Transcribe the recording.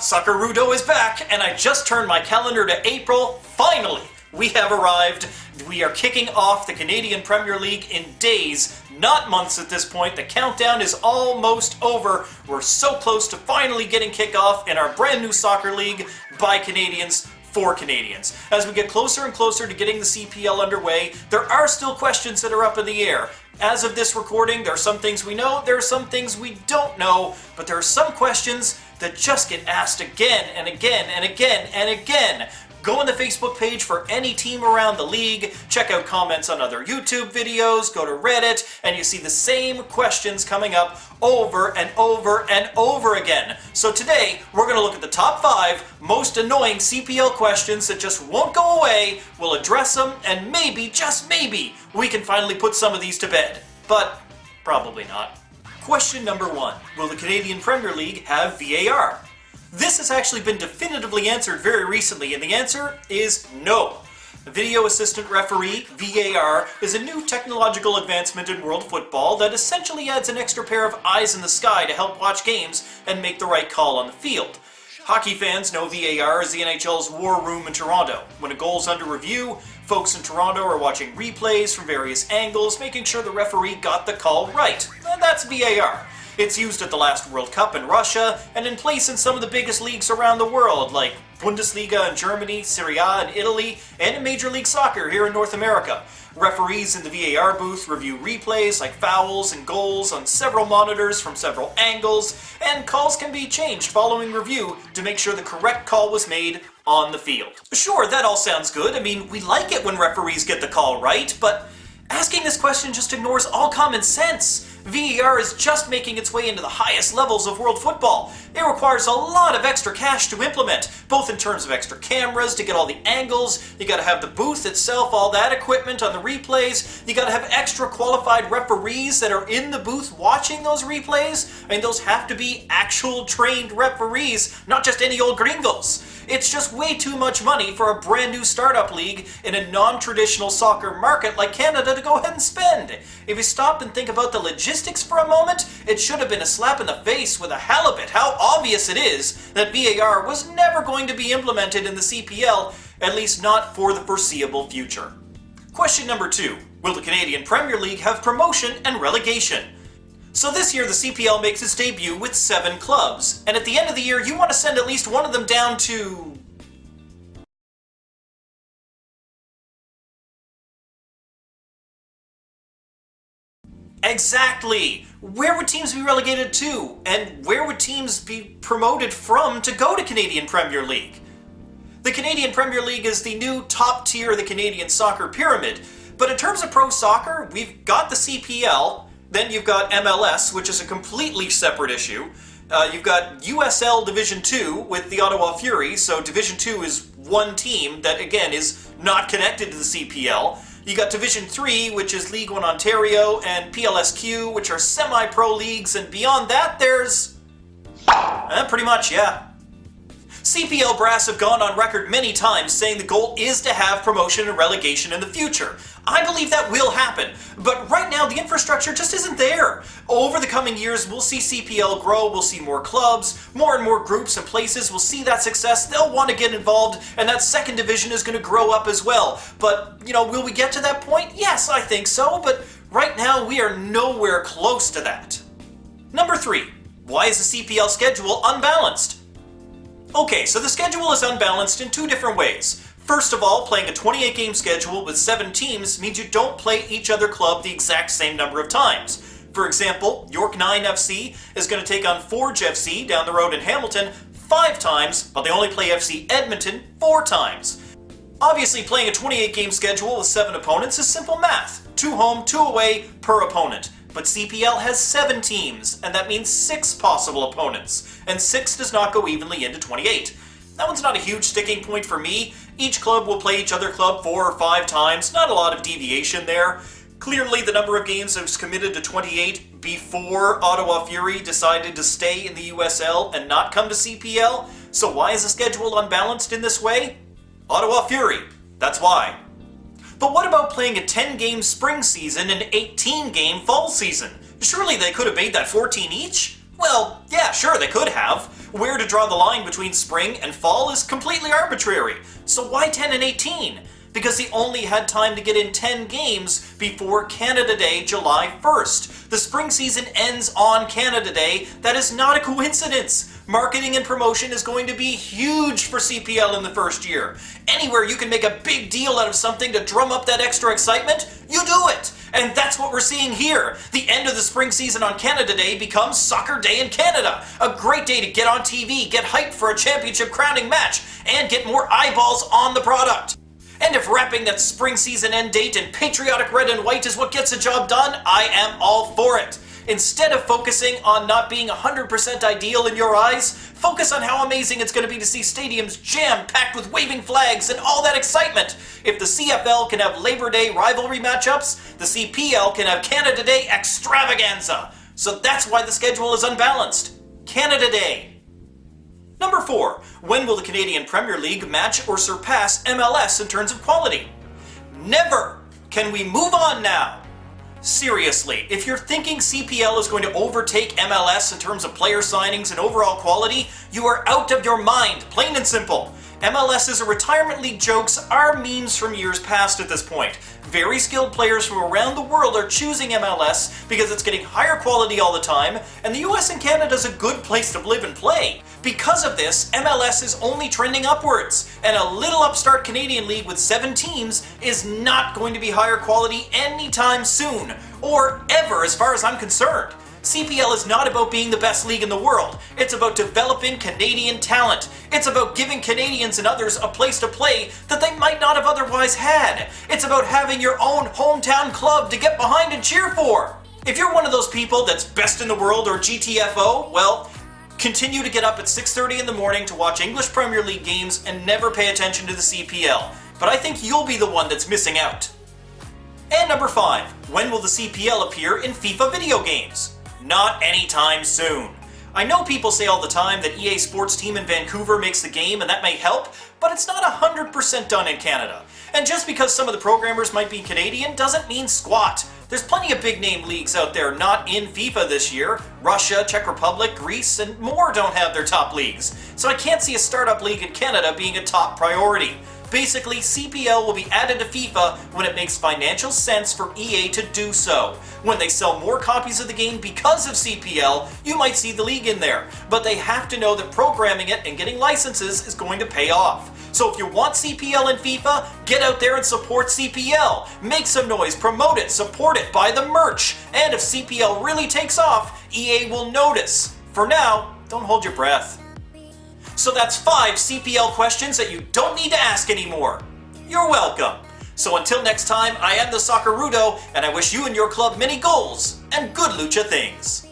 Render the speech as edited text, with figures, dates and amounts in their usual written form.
Soccer Rudo is back, and I just turned my calendar to April. Finally, we have arrived. We are kicking off the Canadian Premier League in days, not months at this point. The countdown is almost over. We're so close to finally getting kickoff in our brand new soccer league by Canadians for Canadians. As we get closer and closer to getting the CPL underway, there are still questions that are up in the air. As of this recording, there are some things we know, there are some things we don't know, but there are some questions that just get asked again and again and again and again. Go on the Facebook page for any team around the league, check out comments on other YouTube videos, go to Reddit, and you see the same questions coming up over and over and over again. So today, we're going to look at the top 5 most annoying CPL questions that just won't go away. We'll address them, and maybe, just maybe, we can finally put some of these to bed. But probably not. Question number 1. Will the Canadian Premier League have VAR? This has actually been definitively answered very recently, and the answer is no. Video Assistant Referee, VAR, is a new technological advancement in world football that essentially adds an extra pair of eyes in the sky to help watch games and make the right call on the field. Hockey fans know VAR as the NHL's war room in Toronto. When a goal's under review, folks in Toronto are watching replays from various angles, making sure the referee got the call right. And that's VAR. It's used at the last World Cup in Russia, and in place in some of the biggest leagues around the world, like Bundesliga in Germany, Serie A in Italy, and in Major League Soccer here in North America. Referees in the VAR booth review replays like fouls and goals on several monitors from several angles, and calls can be changed following review to make sure the correct call was made on the field. Sure, that all sounds good. I mean, we like it when referees get the call right, but asking this question just ignores all common sense. VAR is just making its way into the highest levels of world football. It requires a lot of extra cash to implement, both in terms of extra cameras to get all the angles, you gotta have the booth itself, all that equipment on the replays, you gotta have extra qualified referees that are in the booth watching those replays. I mean, those have to be actual trained referees, not just any old gringos. It's just way too much money for a brand new startup league in a non-traditional soccer market like Canada to go ahead and spend. If you stop and think about the logistics for a moment, it should have been a slap in the face with a halibut how obvious it is that VAR was never going to be implemented in the CPL, at least not for the foreseeable future. Question number 2. Will the Canadian Premier League have promotion and relegation? So this year the CPL makes its debut with 7 clubs, and at the end of the year you want to send at least one of them down to... Exactly! Where would teams be relegated to? And where would teams be promoted from to go to Canadian Premier League? The Canadian Premier League is the new top tier of the Canadian soccer pyramid, but in terms of pro soccer, we've got the CPL, then you've got MLS, which is a completely separate issue. You've got USL Division 2 with the Ottawa Fury, so Division 2 is one team that, again, is not connected to the CPL. You got Division 3, which is League 1 Ontario, and PLSQ, which are semi-pro leagues, and beyond that there's... pretty much, yeah. CPL brass have gone on record many times saying the goal is to have promotion and relegation in the future. I believe that will happen, but right now the infrastructure just isn't there. Over the coming years, we'll see CPL grow, we'll see more clubs, more and more groups and places will see that success, they'll want to get involved, and that second division is going to grow up as well. But, will we get to that point? Yes, I think so, but right now we are nowhere close to that. Number 3. Why is the CPL schedule unbalanced? Okay, so the schedule is unbalanced in 2 different ways. First of all, playing a 28-game schedule with 7 teams means you don't play each other club the exact same number of times. For example, York 9 FC is going to take on Forge FC down the road in Hamilton 5 times, but they only play FC Edmonton 4 times. Obviously, playing a 28-game schedule with 7 opponents is simple math. 2 home, 2 away per opponent. But CPL has 7 teams, and that means 6 possible opponents, and 6 does not go evenly into 28. That one's not a huge sticking point for me. Each club will play each other club 4 or 5 times, not a lot of deviation there. Clearly the number of games was committed to 28 before Ottawa Fury decided to stay in the USL and not come to CPL, so why is the schedule unbalanced in this way? Ottawa Fury, that's why. But what about playing a 10-game spring season and an 18-game fall season? Surely they could have made that 14 each? Well, yeah, sure, they could have. Where to draw the line between spring and fall is completely arbitrary. So why 10 and 18? Because they only had time to get in 10 games before Canada Day, July 1st. The spring season ends on Canada Day. That is not a coincidence. Marketing and promotion is going to be huge for CPL in the first year. Anywhere you can make a big deal out of something to drum up that extra excitement, you do it. And that's what we're seeing here. The end of the spring season on Canada Day becomes Soccer Day in Canada. A great day to get on TV, get hyped for a championship crowning match, and get more eyeballs on the product. And if wrapping that spring season end date in patriotic red and white is what gets the job done, I am all for it. Instead of focusing on not being 100% ideal in your eyes, focus on how amazing it's going to be to see stadiums jam-packed with waving flags and all that excitement. If the CFL can have Labor Day rivalry matchups, the CPL can have Canada Day extravaganza. So that's why the schedule is unbalanced. Canada Day. Number 4. When will the Canadian Premier League match or surpass MLS in terms of quality? Never! Can we move on now? Seriously, if you're thinking CPL is going to overtake MLS in terms of player signings and overall quality, you are out of your mind, plain and simple. MLS is a retirement league jokes are memes from years past at this point. Very skilled players from around the world are choosing MLS because it's getting higher quality all the time, and the US and Canada is a good place to live and play. Because of this, MLS is only trending upwards, and a little upstart Canadian league with 7 teams is not going to be higher quality anytime soon, or ever as far as I'm concerned. CPL is not about being the best league in the world. It's about developing Canadian talent. It's about giving Canadians and others a place to play that they might not have otherwise had. It's about having your own hometown club to get behind and cheer for. If you're one of those people that's best in the world or GTFO, well, continue to get up at 6:30 in the morning to watch English Premier League games and never pay attention to the CPL. But I think you'll be the one that's missing out. And number 5, when will the CPL appear in FIFA video games? Not anytime soon. I know people say all the time that EA Sports team in Vancouver makes the game and that may help, but it's not 100% done in Canada. And just because some of the programmers might be Canadian doesn't mean squat. There's plenty of big name leagues out there not in FIFA this year. Russia, Czech Republic, Greece, and more don't have their top leagues. So I can't see a startup league in Canada being a top priority. Basically, CPL will be added to FIFA when it makes financial sense for EA to do so. When they sell more copies of the game because of CPL, you might see the league in there. But they have to know that programming it and getting licenses is going to pay off. So if you want CPL in FIFA, get out there and support CPL. Make some noise, promote it, support it, buy the merch. And if CPL really takes off, EA will notice. For now, don't hold your breath. So that's 5 CPL questions that you don't need to ask anymore. You're welcome. So until next time, I am the Soccer Rudo, and I wish you and your club many goals and good lucha things.